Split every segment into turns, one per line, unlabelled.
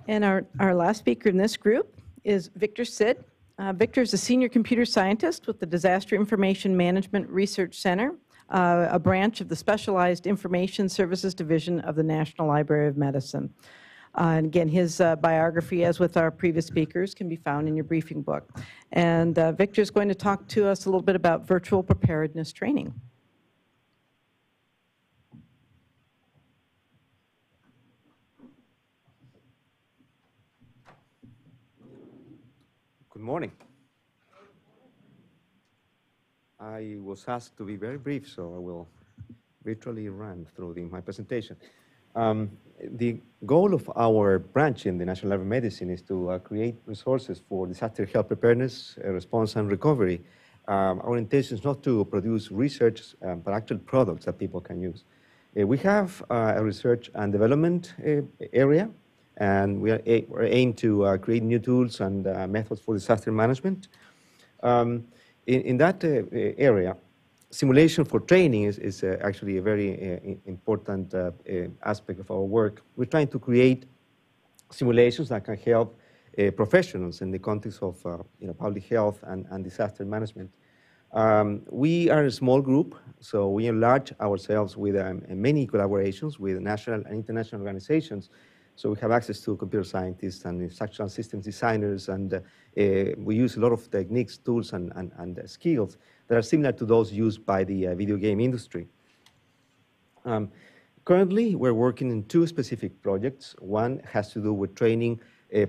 And our last speaker in this group is Victor Sid. Victor is a senior computer scientist with the Disaster Information Management Research Center, a branch of the Specialized Information Services Division of the National Library of Medicine. And again, his biography, as with our previous speakers, can be found in your briefing book. And Victor is going to talk to us a little bit about virtual preparedness training.
Good morning. I was asked to be very brief, so I will virtually run through my presentation. The goal of our branch in the National Library of Medicine is to create resources for disaster health preparedness, response, and recovery. Our intention is not to produce research, but actual products that people can use. We have a research and development area, and we're aimed to create new tools and methods for disaster management. In that area, simulation for training is actually a very important aspect of our work. We're trying to create simulations that can help professionals in the context of public health and disaster management. We are a small group, so we enlarge ourselves with many collaborations with national and international organizations. So we have access to computer scientists and instructional systems designers, and we use a lot of techniques, tools, and skills that are similar to those used by the video game industry. Currently, we're working in two specific projects. One has to do with training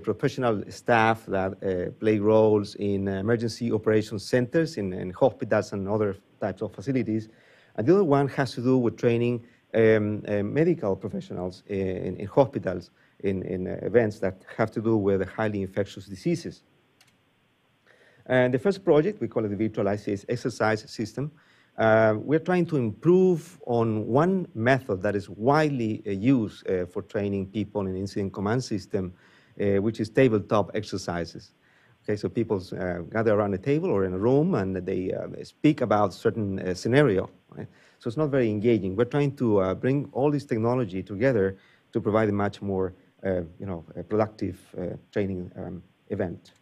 professional staff that play roles in emergency operations centers, in hospitals and other types of facilities. And the other one has to do with training medical professionals in hospitals in events that have to do with highly infectious diseases. And the first project, we call it the Virtual ICS Exercise System. We're trying to improve on one method that is widely used for training people in incident command system, which is tabletop exercises. Okay, so people gather around a table or in a room and they speak about certain scenario. Right? So it's not very engaging. We're trying to bring all this technology together to provide a much more productive training event.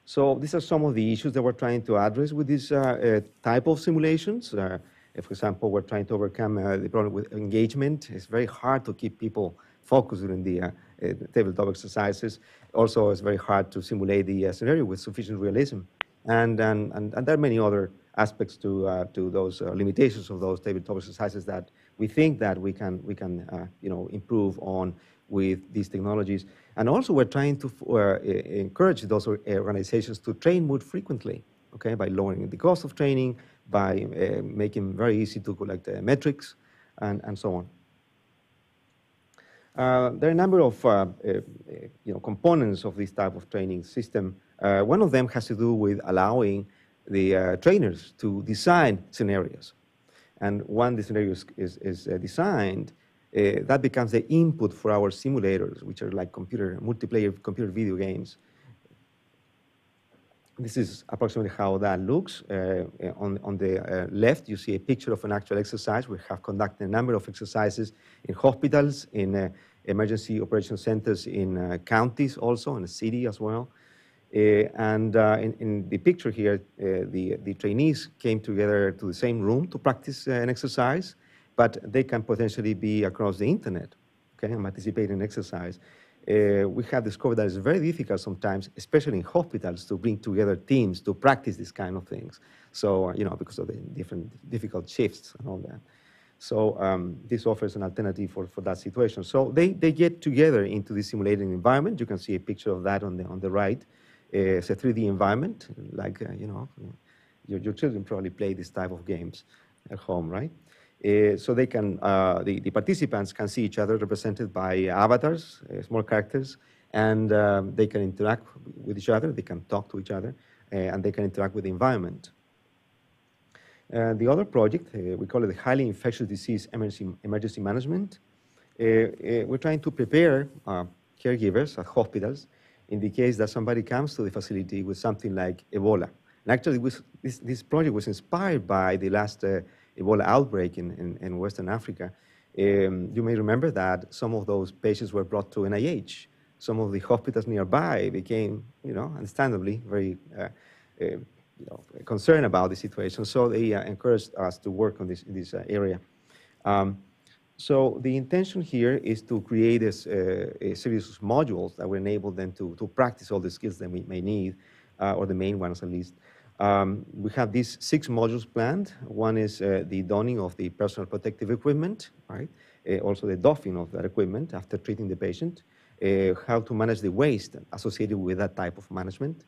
So these are some of the issues that we're trying to address with this type of simulations. For example, we're trying to overcome the problem with engagement. It's very hard to keep people focused during the tabletop exercises. Also, it's very hard to simulate the scenario with sufficient realism. And there are many other aspects to those limitations of those tabletop exercises that we think that we can improve on with these technologies. And also, we're trying to encourage those organizations to train more frequently, okay, by lowering the cost of training, by making it very easy to collect metrics, and so on. There are a number of components of this type of training system. One of them has to do with allowing the trainers to design scenarios. And when the scenario is designed, that becomes the input for our simulators, which are like multiplayer computer video games. This is approximately how that looks. On the left, you see a picture of an actual exercise. We have conducted a number of exercises in hospitals, in emergency operation centers, in counties also, in a city as well. And in the picture here, the trainees came together to the same room to practice an exercise, but they can potentially be across the internet, okay, and participate in exercise. We have discovered that it's very difficult sometimes, especially in hospitals, to bring together teams to practice these kind of things. So, because of the different difficult shifts and all that. So this offers an alternative for that situation. So they get together into this simulated environment. You can see a picture of that on the right. It's a 3D environment, like, your children probably play this type of games at home, right? So they can, the participants can see each other represented by avatars, small characters, and they can interact with each other, they can talk to each other, and they can interact with the environment. The other project, we call it the Highly Infectious Disease Emergency Management. We're trying to prepare caregivers at hospitals in the case that somebody comes to the facility with something like Ebola. And actually, this project was inspired by the last Ebola outbreak in Western Africa. You may remember that some of those patients were brought to NIH. Some of the hospitals nearby became, understandably, very concerned about the situation. So they encouraged us to work on in this area. So the intention here is to create a series of modules that will enable them to practice all the skills that we may need, or the main ones at least. We have these 6 modules planned. One is the donning of the personal protective equipment, right? Also the doffing of that equipment after treating the patient, how to manage the waste associated with that type of management,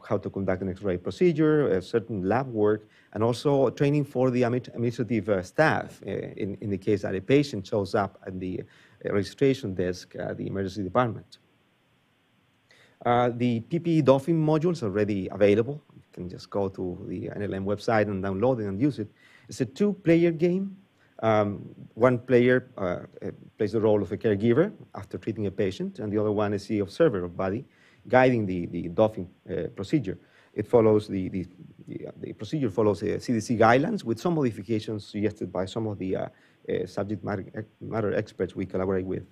how to conduct an X-ray procedure, certain lab work, and also training for the administrative staff in the case that a patient shows up at the registration desk at the emergency department. The PPE Doffing module is already available. You can just go to the NLM website and download it and use it. It's a 2-player game. One player plays the role of a caregiver after treating a patient, and the other one is the observer of body, guiding the doffing procedure. It follows the procedure follows CDC guidelines with some modifications suggested by some of the subject matter experts we collaborate with.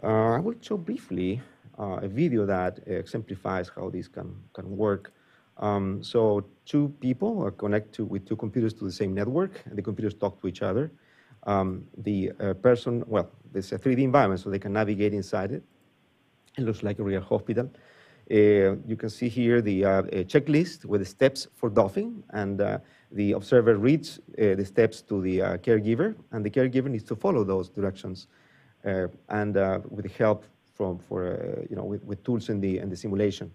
I will show briefly a video that exemplifies how this can work. So 2 people connect with 2 computers to the same network, and the computers talk to each other. The person, well, there's a 3D environment, so they can navigate inside it. It looks like a real hospital. You can see here the checklist with the steps for doffing, and the observer reads the steps to the caregiver, and the caregiver needs to follow those directions, and with the help with tools in the simulation.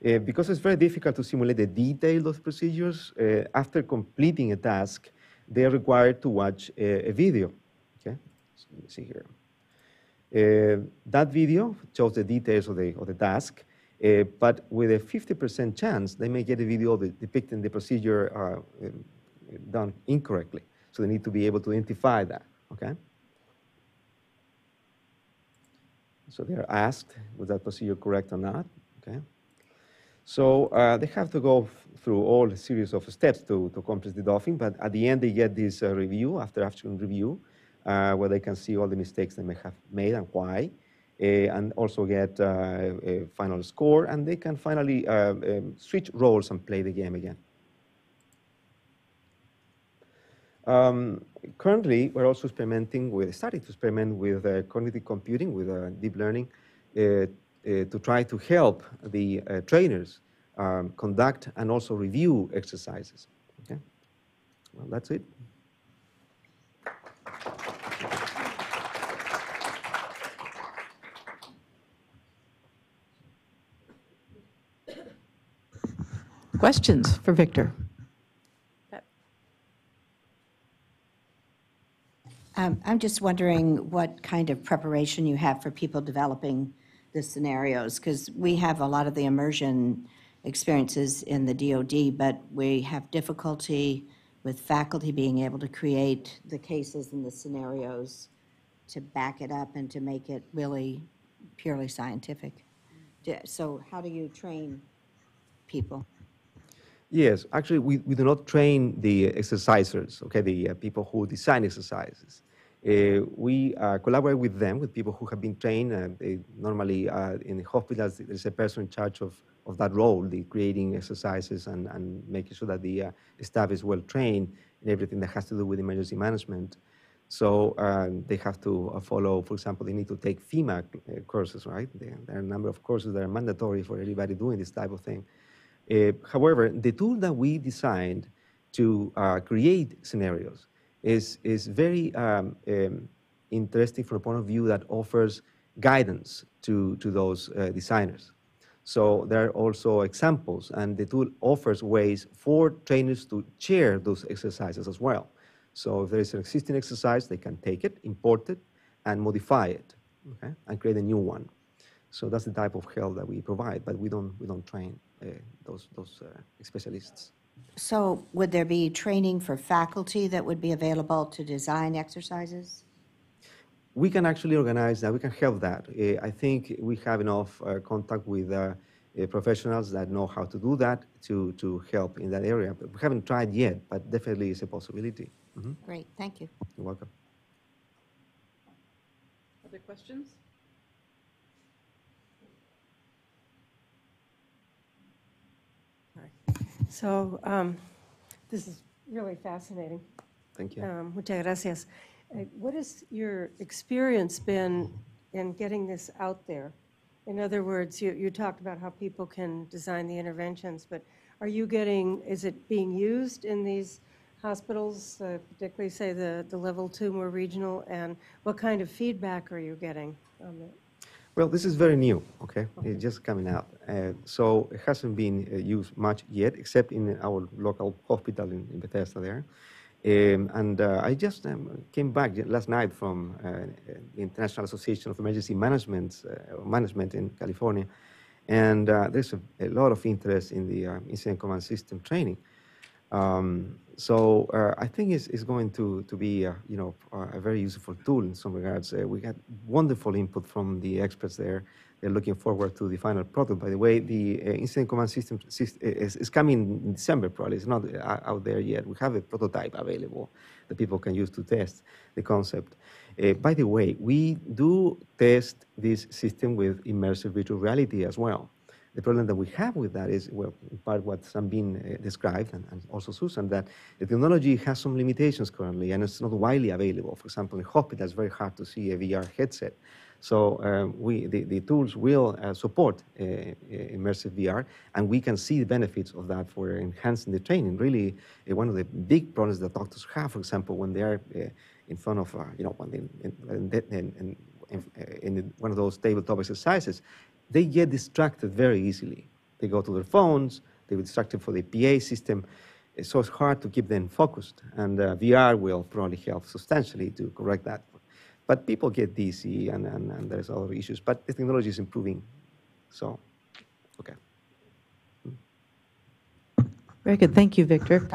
Because it's very difficult to simulate the detail of procedures, after completing a task, they are required to watch a video. Okay, so let me see here. That video shows the details of the task, but with a 50% chance, they may get a video depicting the procedure done incorrectly. So they need to be able to identify that, okay? So they are asked, was that procedure correct or not, okay? So they have to go through all a series of steps to complete the doffing, but at the end they get this review, after-action review, where they can see all the mistakes they may have made and why, and also get a final score, and they can finally switch roles and play the game again. Currently, we're also starting to experiment with cognitive computing, with deep learning, to try to help the trainers conduct and also review exercises. Okay, well, that's it.
Questions for Victor?
I'm just wondering what kind of preparation you have for people developing the scenarios, because we have a lot of the immersion experiences in the DoD, but we have difficulty with faculty being able to create the cases and the scenarios to back it up and to make it really purely scientific. So how do you train people?
Yes, actually, we do not train the exercisers, okay, the people who design exercises. We collaborate with them, with people who have been trained. Normally, in the hospitals, there's a person in charge of that role, the creating exercises and making sure that the staff is well trained in everything that has to do with emergency management. So they have to follow, for example, they need to take FEMA courses, right? There are a number of courses that are mandatory for everybody doing this type of thing. However, the tool that we designed to create scenarios is very interesting from a point of view that offers guidance to those designers. So there are also examples, and the tool offers ways for trainers to share those exercises as well. So if there is an existing exercise, they can take it, import it, and modify it, okay, and create a new one. So that's the type of help that we provide, but we don't train those specialists.
So would there be training for faculty that would be available to design exercises?
We can actually organize that. We can help that. I think we have enough contact with professionals that know how to do that to help in that area. But we haven't tried yet, but definitely it's a possibility. Mm-hmm.
Great, thank you.
You're welcome.
Other questions?
So this is really fascinating.
Thank you.
Muchas gracias. What has your experience been in getting this out there? In other words, you talked about how people can design the interventions, but are you getting, is it being used in these hospitals, particularly, say, the level 2 more regional, and what kind of feedback are you getting on that?
Well, this is very new, okay? It's just coming out. So it hasn't been used much yet, except in our local hospital in Bethesda there. I just came back last night from the International Association of Emergency Management in California, and there's a lot of interest in the incident command system training. I think it's going to be you know, a very useful tool in some regards. We got wonderful input from the experts there. They're looking forward to the final product. By the way, the incident command system is coming in December, probably. It's not out there yet. We have a prototype available that people can use to test the concept. By the way, we do test this system with immersive virtual reality as well. The problem that we have with that is, well, in part what Sambin described, and also Susan, that the technology has some limitations currently, and it's not widely available. For example, in hospitals, it's very hard to see a VR headset. So the tools will support immersive VR, and we can see the benefits of that for enhancing the training. Really, one of the big problems that doctors have, for example, when they are in front of, you know, in one of those tabletop exercises, they get distracted very easily. They go to their phones, they get distracted for the PA system, so it's hard to keep them focused, and VR will probably help substantially to correct that. But people get dizzy, and there's other issues, but the technology is improving, so, okay.
Very good. Thank you, Victor.